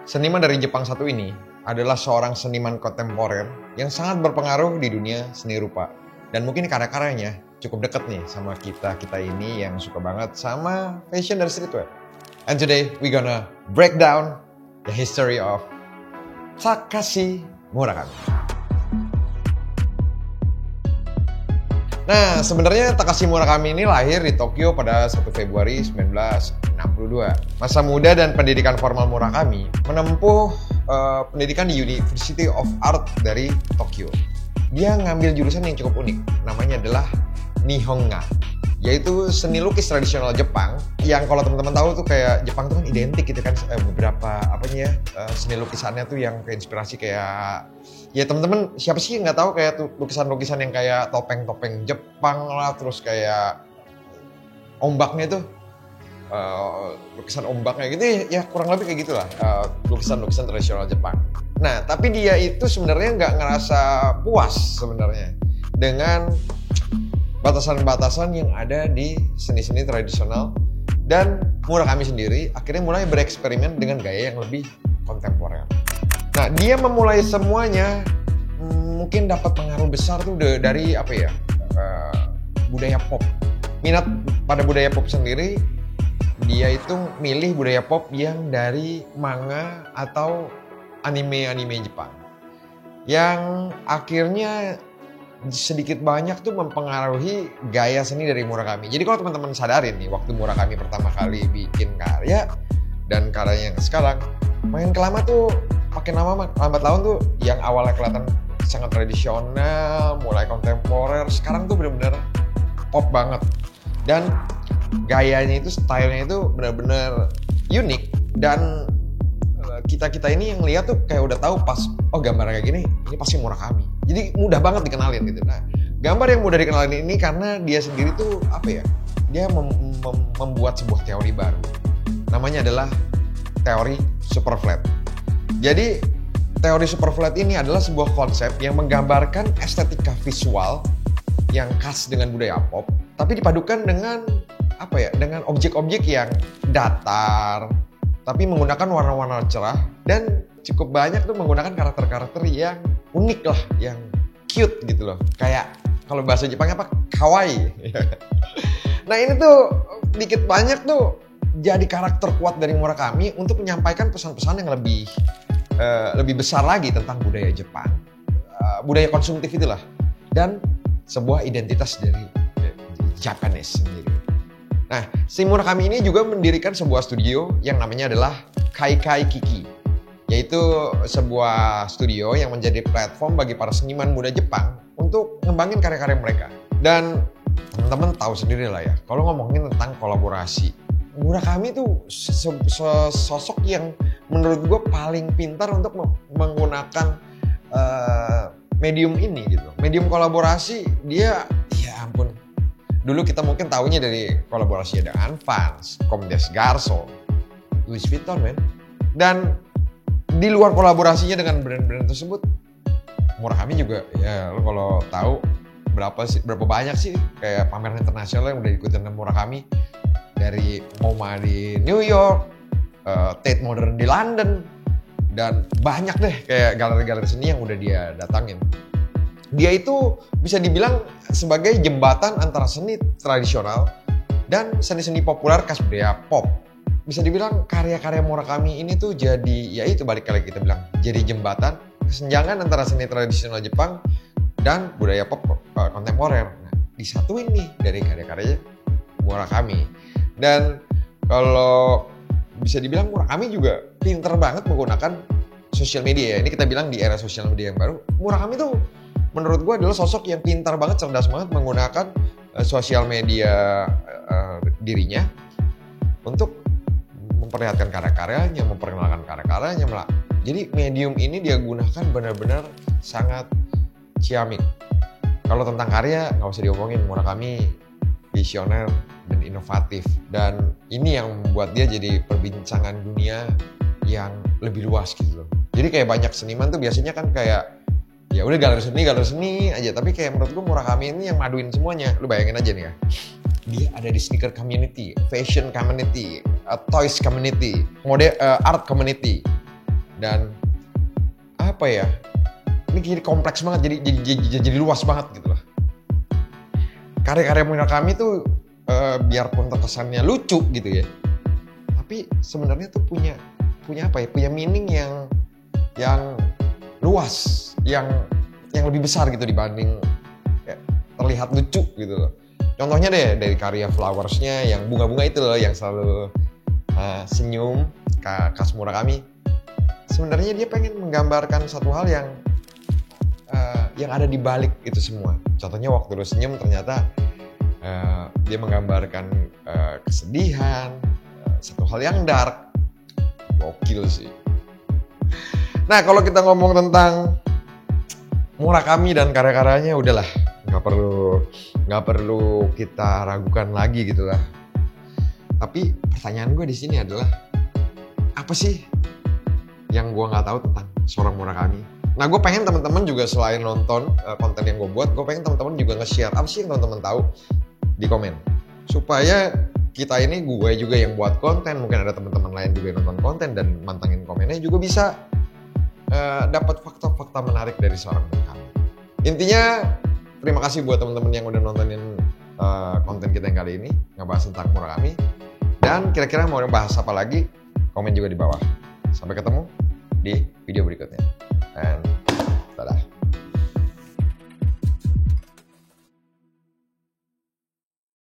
Seniman dari Jepang satu ini adalah seorang seniman kontemporer yang sangat berpengaruh di dunia seni rupa. Dan mungkin karya-karyanya cukup dekat nih sama kita ini yang suka banget sama fashion dan streetwear. And today we gonna break down the history of Takashi Murakami. Nah, sebenarnya Takashi Murakami ini lahir di Tokyo pada 1 Februari 1962. Masa muda dan pendidikan formal Murakami menempuh pendidikan di University of Art dari Tokyo. Dia ngambil jurusan yang cukup unik, namanya adalah Nihonga, yaitu seni lukis tradisional Jepang yang kalau teman-teman tahu tuh kayak Jepang tuh kan identik gitu kan, beberapa seni lukisannya tuh yang keinspirasi kayak ya teman-teman siapa sih nggak tahu kayak tuh lukisan-lukisan yang kayak topeng-topeng Jepang lah, terus kayak ombaknya tuh lukisan ombaknya gitu ya, kurang lebih kayak gitulah, lukisan-lukisan tradisional Jepang. Nah, tapi dia itu sebenarnya nggak ngerasa puas sebenarnya dengan batasan-batasan yang ada di seni-seni tradisional, dan Murakami sendiri akhirnya mulai bereksperimen dengan gaya yang lebih kontemporer. Nah, dia memulai semuanya mungkin dapat pengaruh besar tuh dari budaya pop. Minat pada budaya pop sendiri, dia itu milih budaya pop yang dari manga atau anime-anime Jepang, yang akhirnya sedikit banyak tuh mempengaruhi gaya seni dari Murakami. Jadi kalau teman-teman sadarin nih, waktu Murakami pertama kali bikin karya dan karyanya yang sekarang makin kelama tuh makin lama lambat laun tuh yang awalnya kelihatan sangat tradisional, mulai kontemporer, sekarang tuh benar-benar pop banget. Dan gayanya itu, stylenya itu benar-benar unik, dan kita ini yang lihat tuh kayak udah tahu pas gambar kayak gini ini pasti Murakami. Jadi mudah banget dikenalin gitu. Nah, gambar yang mudah dikenalin ini karena dia sendiri tuh dia membuat sebuah teori baru. Namanya adalah teori super flat. Jadi teori super flat ini adalah sebuah konsep yang menggambarkan estetika visual yang khas dengan budaya pop, tapi dipadukan dengan dengan objek-objek yang datar, tapi menggunakan warna-warna cerah, dan cukup banyak tuh menggunakan karakter-karakter yang unik lah, yang cute gitu loh. Kayak kalau bahasa Jepangnya kawaii. Nah, ini tuh dikit banyak tuh jadi karakter kuat dari Murakami untuk menyampaikan pesan-pesan yang lebih besar lagi tentang budaya Jepang, budaya konsumtif itulah, dan sebuah identitas dari Japanese sendiri. Nah, si Murakami ini juga mendirikan sebuah studio yang namanya adalah Kaikai Kiki, yaitu sebuah studio yang menjadi platform bagi para seniman muda Jepang untuk ngembangin karya-karya mereka. Dan teman-teman tahu sendiri lah ya, kalau ngomongin tentang kolaborasi, Murakami tuh sosok yang menurut gue paling pintar untuk menggunakan medium ini gitu. Medium kolaborasi dia, ya ampun. Dulu kita mungkin tahunya dari kolaborasi dengan Vans, Comme des Garçons, Louis Vuitton, men. Dan di luar kolaborasinya dengan brand-brand tersebut, Murakami juga, ya lo kalau tahu berapa banyak sih kayak pameran internasional yang udah diikutin Murakami, dari MoMA di New York, Tate Modern di London, dan banyak deh kayak galeri-galeri seni yang udah dia datangin. Dia itu bisa dibilang sebagai jembatan antara seni tradisional dan seni-seni populer khas budaya pop. Bisa dibilang karya-karya Murakami ini tuh jadi, ya itu balik lagi kita bilang, jadi jembatan kesenjangan antara seni tradisional Jepang dan budaya pop kontemporer. Nah, disatuin nih dari karya-karyanya Murakami. Dan kalau bisa dibilang Murakami juga pinter banget menggunakan sosial media ya. Ini kita bilang di era sosial media yang baru, Murakami tuh menurut gue adalah sosok yang pintar banget, cerdas banget menggunakan sosial media dirinya untuk memperlihatkan karya-karyanya, memperkenalkan karya-karyanya. Jadi medium ini dia gunakan benar-benar sangat ciamik. Kalau tentang karya nggak usah diomongin, Murakami visioner dan inovatif. Dan ini yang membuat dia jadi perbincangan dunia yang lebih luas gitu loh. Jadi kayak banyak seniman tuh biasanya kan kayak ya udah galeri seni aja, tapi kayak menurut gue Murakami ini yang maduin semuanya. Lu bayangin aja nih ya, dia ada di sneaker community, fashion community, toys community, art community, Dan apa ya, ini jadi kompleks banget, jadi luas banget gitu lah. Karya-karya Murakami tuh biarpun terkesannya lucu gitu ya, tapi sebenarnya tuh punya apa ya, punya meaning yang luas, yang lebih besar gitu dibanding ya, terlihat lucu gitu loh. Contohnya deh dari karya Flowers-nya yang bunga-bunga itu loh, yang selalu senyum, khas Murakami. Sebenarnya dia pengen menggambarkan satu hal yang ada di balik itu semua. Contohnya waktu lu senyum ternyata dia menggambarkan kesedihan, satu hal yang dark. Gokil sih. Nah, kalau kita ngomong tentang Murakami dan karya-karyanya, udahlah, nggak perlu kita ragukan lagi gitu lah. Tapi pertanyaan gue di sini adalah, apa sih yang gue nggak tahu tentang seorang Murakami? Nah, gue pengen teman-teman juga selain nonton konten yang gue buat, gue pengen teman-teman juga nge-share apa sih yang teman-teman tahu di komen, supaya kita ini, gue juga yang buat konten, mungkin ada teman-teman lain juga yang nonton konten dan mantengin komennya juga bisa dapat fakta-fakta menarik dari seorang Murakami. Intinya, terima kasih buat teman-teman yang udah nontonin konten kita yang kali ini, ngebahas tentang Murakami. Dan kira-kira mau bahas apa lagi, komen juga di bawah. Sampai ketemu di video berikutnya. And